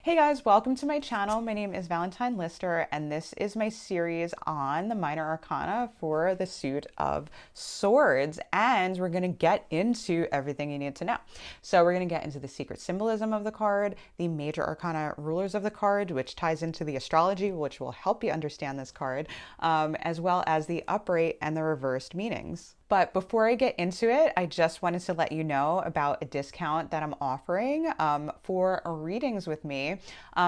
Hey guys, welcome to my channel. My name is Valentine Lister, and this is my series on the minor arcana for the suit of swords. And we're going to get into everything you need to know. So we're going to get into the secret symbolism of the card, the major arcana rulers of the card, which ties into the astrology, which will help you understand this card, as well as the upright and the reversed meanings. But before I get into it, I just wanted to let you know about a discount that I'm offering for readings with me.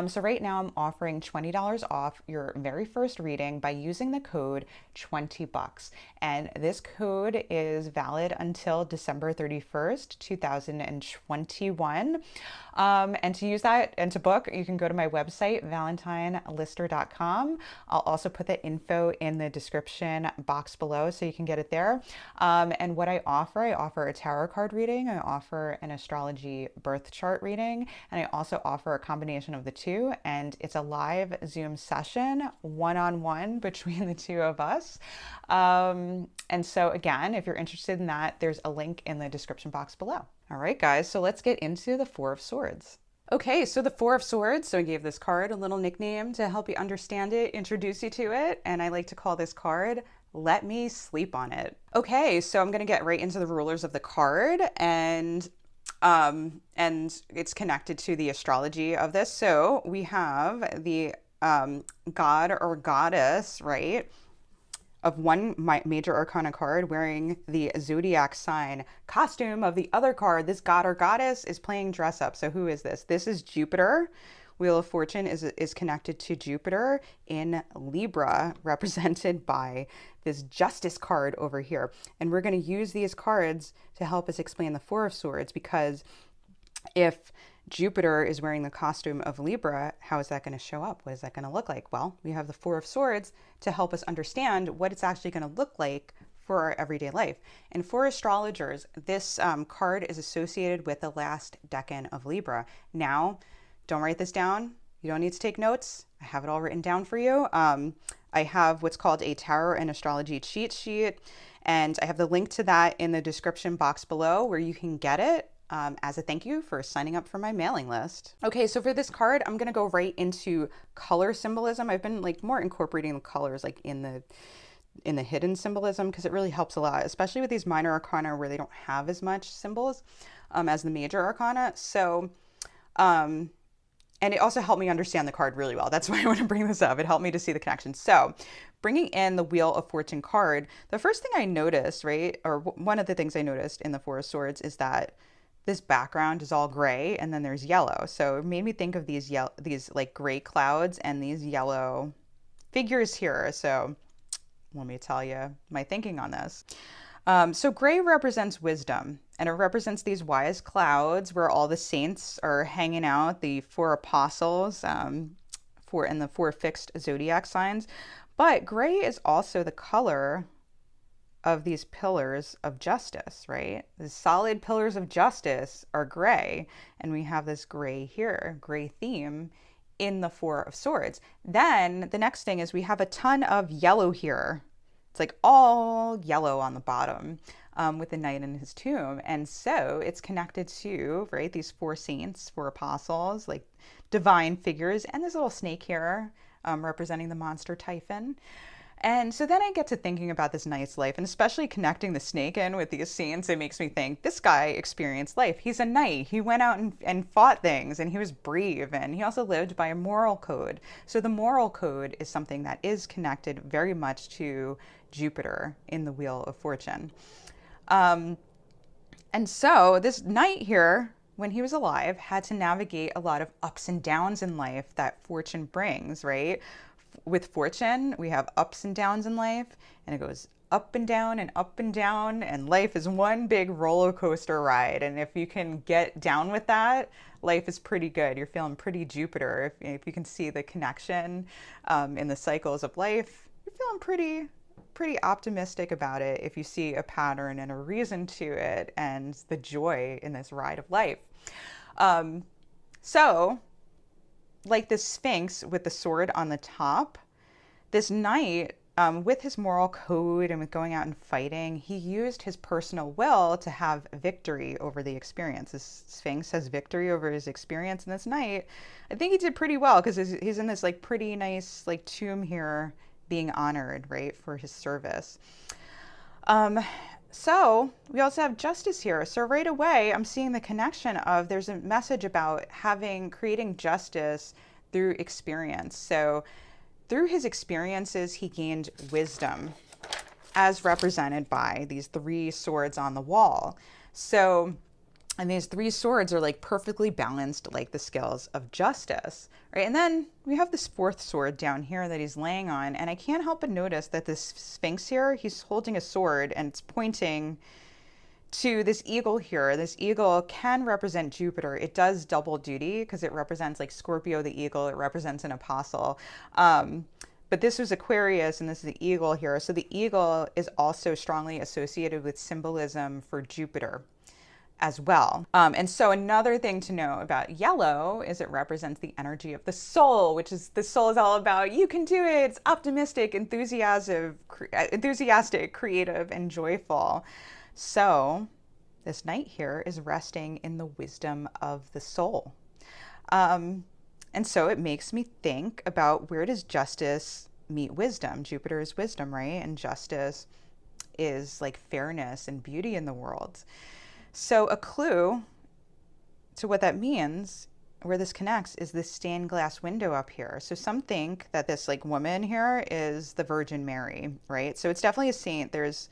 So right now I'm offering $20 off your very first reading by using the code 20 bucks. And this code is valid until December 31st, 2021. And to use that and to book, you can go to my website, valentinelister.com. I'll also put the info in the description box below so you can get it there. And what I offer a tarot card reading, I offer an astrology birth chart reading, and I also offer a combination of the two. And it's a live Zoom session, one-on-one between the two of us. And so again, if you're interested in that, there's a link in the description box below. All right, guys, so let's get into the Four of Swords. Okay, so the Four of Swords, so I gave this card a little nickname to help you understand it, introduce you to it, and I like to call this card, Let Me Sleep on It. Okay, so I'm gonna get right into the rulers of the card, and it's connected to the astrology of this. So we have the god or goddess, right, of one major arcana card wearing the zodiac sign costume of the other card. This god or goddess is playing dress up. So who is this? This is Jupiter. Wheel of Fortune is connected to Jupiter in Libra, represented by this Justice card over here. And we're going to use these cards to help us explain the Four of Swords, because if Jupiter is wearing the costume of Libra, how is that going to show up? What is that going to look like? Well, we have the Four of Swords to help us understand what it's actually going to look like for our everyday life. And for astrologers, this card is associated with the last decan of Libra. Now, don't write this down. You don't need to take notes. I have it all written down for you. I have what's called a tarot and astrology cheat sheet, and I have the link to that in the description box below where you can get it as a thank you for signing up for my mailing list. Okay, so for this card, I'm gonna go right into color symbolism. I've been more incorporating the colors in the hidden symbolism, because it really helps a lot, especially with these minor arcana where they don't have as much symbols as the major arcana. So, and it also helped me understand the card really well. That's why I want to bring this up. It helped me to see the connection. So bringing in the Wheel of Fortune card, the first thing I noticed, right, or one of the things I noticed in the Four of Swords is that this background is all gray and then there's yellow. So it made me think of these gray clouds and these yellow figures here. So let me tell you my thinking on this. So gray represents wisdom, and it represents these wise clouds where all the saints are hanging out, the four apostles, and the four fixed zodiac signs. But gray is also the color of these pillars of justice, right? The solid pillars of justice are gray, and we have this gray here, gray theme in the Four of Swords. Then the next thing is we have a ton of yellow here. It's like all yellow on the bottom with the knight in his tomb. And so it's connected to, right, these four saints, four apostles, like divine figures, and this little snake here representing the monster Typhon. And so then I get to thinking about this knight's life, and especially connecting the snake in with these scenes, it makes me think this guy experienced life. He's a knight. He went out and fought things, and he was brave, and he also lived by a moral code. So the moral code is something that is connected very much to Jupiter in the Wheel of Fortune. And so this knight here, when he was alive, had to navigate a lot of ups and downs in life that fortune brings, right? With fortune, we have ups and downs in life, and it goes up and down and up and down, and life is one big roller coaster ride. And if you can get down with that, life is pretty good. You're feeling pretty Jupiter. If you can see the connection in the cycles of life, you're feeling pretty optimistic about it if you see a pattern and a reason to it and the joy in this ride of life. So like this Sphinx with the sword on the top, this knight with his moral code and with going out and fighting, he used his personal will to have victory over the experience. This Sphinx has victory over his experience in this night. I think he did pretty well because he's in this like pretty nice like tomb here being honored, right, for his service. So we also have justice here. So right away, I'm seeing the connection of there's a message about creating justice through experience. So through his experiences, he gained wisdom, as represented by these three swords on the wall. So, and these three swords are like perfectly balanced, like the scales of justice, right? And then we have this fourth sword down here that he's laying on. And I can't help but notice that this Sphinx here, he's holding a sword and it's pointing to this eagle here. This eagle can represent Jupiter. It does double duty because it represents like Scorpio, the eagle. It represents an apostle. But this was Aquarius and this is the eagle here. So the eagle is also strongly associated with symbolism for Jupiter as well. And so another thing to know about yellow is it represents the energy of the soul, which is the soul is all about you can do it. It's optimistic, enthusiastic, creative, and joyful. So this knight here is resting in the wisdom of the soul. And so it makes me think about where does justice meet wisdom? Jupiter is wisdom, right? And justice is like fairness and beauty in the world. So a clue to what that means, where this connects, is this stained glass window up here. So some think that this like woman here is the Virgin Mary, right? So it's definitely a saint. There's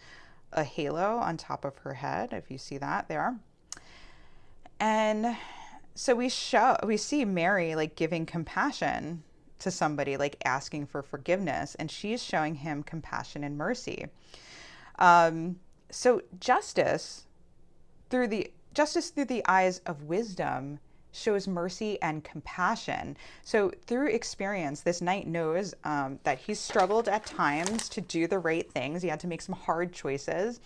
a halo on top of her head, if you see that there. And so we see Mary like giving compassion to somebody, like asking for forgiveness, and she's showing him compassion and mercy. So justice through the eyes of wisdom shows mercy and compassion. So through experience, this knight knows that he's struggled at times to do the right things. He had to make some hard choices.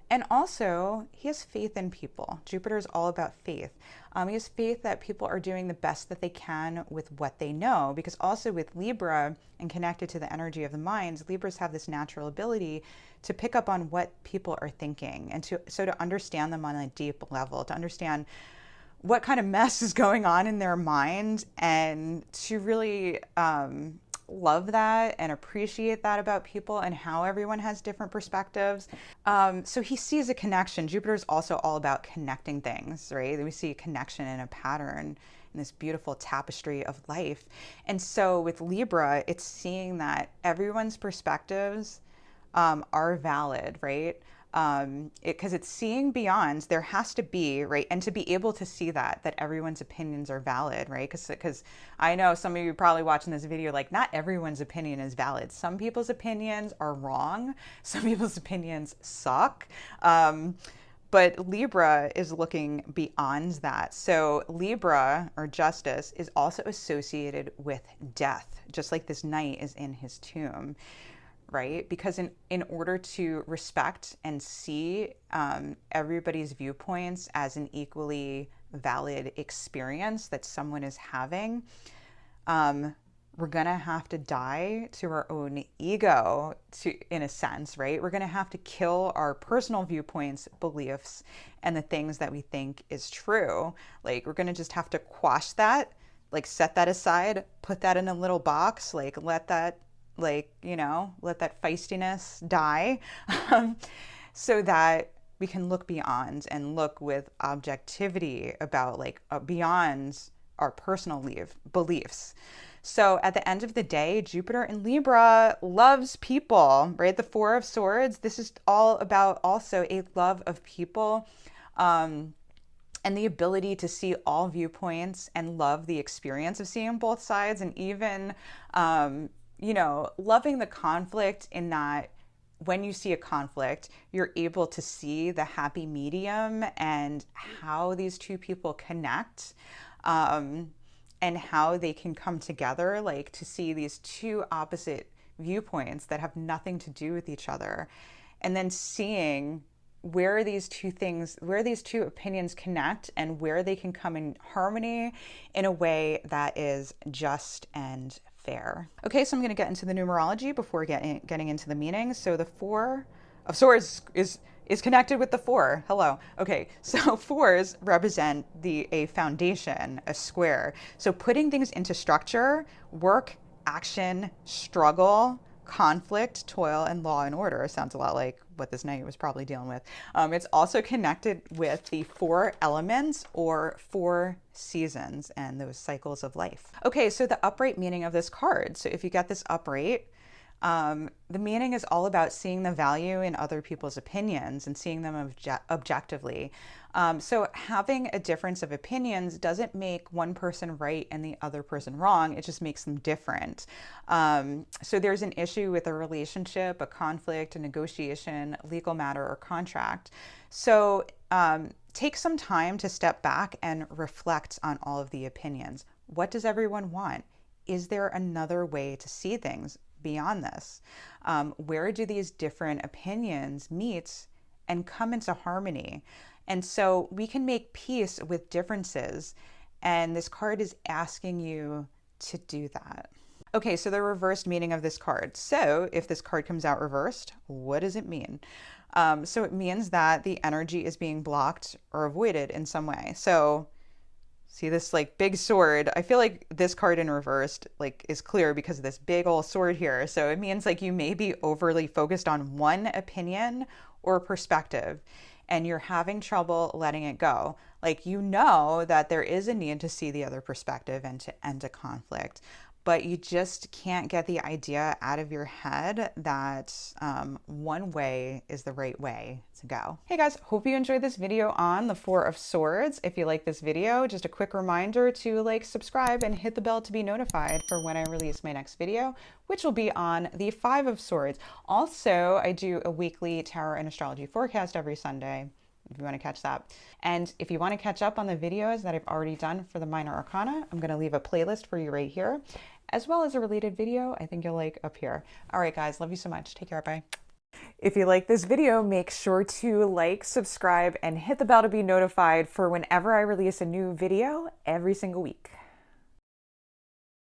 And also, he has faith in people. Jupiter is all about faith. He has faith that people are doing the best that they can with what they know. Because also with Libra and connected to the energy of the minds, Libras have this natural ability to pick up on what people are thinking and to understand them on a deep level, to understand what kind of mess is going on in their mind and to really love that and appreciate that about people and how everyone has different perspectives. So he sees a connection. Jupiter is also all about connecting things, right? We see a connection and a pattern in this beautiful tapestry of life. And so with Libra, it's seeing that everyone's perspectives are valid, right? Because it's seeing beyond, there has to be, right? And to be able to see that everyone's opinions are valid, right? Because I know some of you probably watching this video, like not everyone's opinion is valid. Some people's opinions are wrong. Some people's opinions suck. But Libra is looking beyond that. So Libra, or justice, is also associated with death, just like this knight is in his tomb. Right? Because in order to respect and see everybody's viewpoints as an equally valid experience that someone is having, we're going to have to die to our own ego, in a sense, right? We're going to have to kill our personal viewpoints, beliefs, and the things that we think is true. Like, we're going to just have to quash that, like set that aside, put that in a little box, like let that feistiness die so that we can look beyond and look with objectivity about beyond our personal beliefs. So at the end of the day, Jupiter in Libra loves people, right? The Four of Swords, this is all about also a love of people and the ability to see all viewpoints and love the experience of seeing both sides, and even loving the conflict in that when you see a conflict, you're able to see the happy medium and how these two people connect, and how they can come together, like to see these two opposite viewpoints that have nothing to do with each other. And then seeing where these two opinions connect and where they can come in harmony in a way that is just and fair. Okay, so I'm going to get into the numerology before getting into the meaning. So the Four of Swords is connected with the four. Hello. Okay, so fours represent a foundation, a square. So putting things into structure, work, action, struggle, conflict, toil, and law and order. Sounds a lot like what this knight was probably dealing with. It's also connected with the four elements or four seasons and those cycles of life. Okay, so the upright meaning of this card. So if you get this upright, the meaning is all about seeing the value in other people's opinions and seeing them objectively. So having a difference of opinions doesn't make one person right and the other person wrong. It just makes them different. So there's an issue with a relationship, a conflict, a negotiation, legal matter, or contract. So take some time to step back and reflect on all of the opinions. What does everyone want? Is there another way to see things beyond this? Where do these different opinions meet and come into harmony? And so we can make peace with differences. And this card is asking you to do that. Okay, so the reversed meaning of this card. So if this card comes out reversed, what does it mean? So it means that the energy is being blocked or avoided in some way. So see this like big sword. I feel like this card in reversed like is clear because of this big old sword here. So it means like you may be overly focused on one opinion or perspective and you're having trouble letting it go. Like you know that there is a need to see the other perspective and to end a conflict, but you just can't get the idea out of your head that one way is the right way to go. Hey guys, hope you enjoyed this video on the Four of Swords. If you like this video, just a quick reminder to like, subscribe, and hit the bell to be notified for when I release my next video, which will be on the Five of Swords. Also, I do a weekly tarot and astrology forecast every Sunday, if you want to catch that. And if you want to catch up on the videos that I've already done for the Minor Arcana, I'm going to leave a playlist for you right here, as well as a related video I think you'll like up here. All right, guys, love you so much. Take care. Bye. If you like this video, make sure to like, subscribe, and hit the bell to be notified for whenever I release a new video every single week.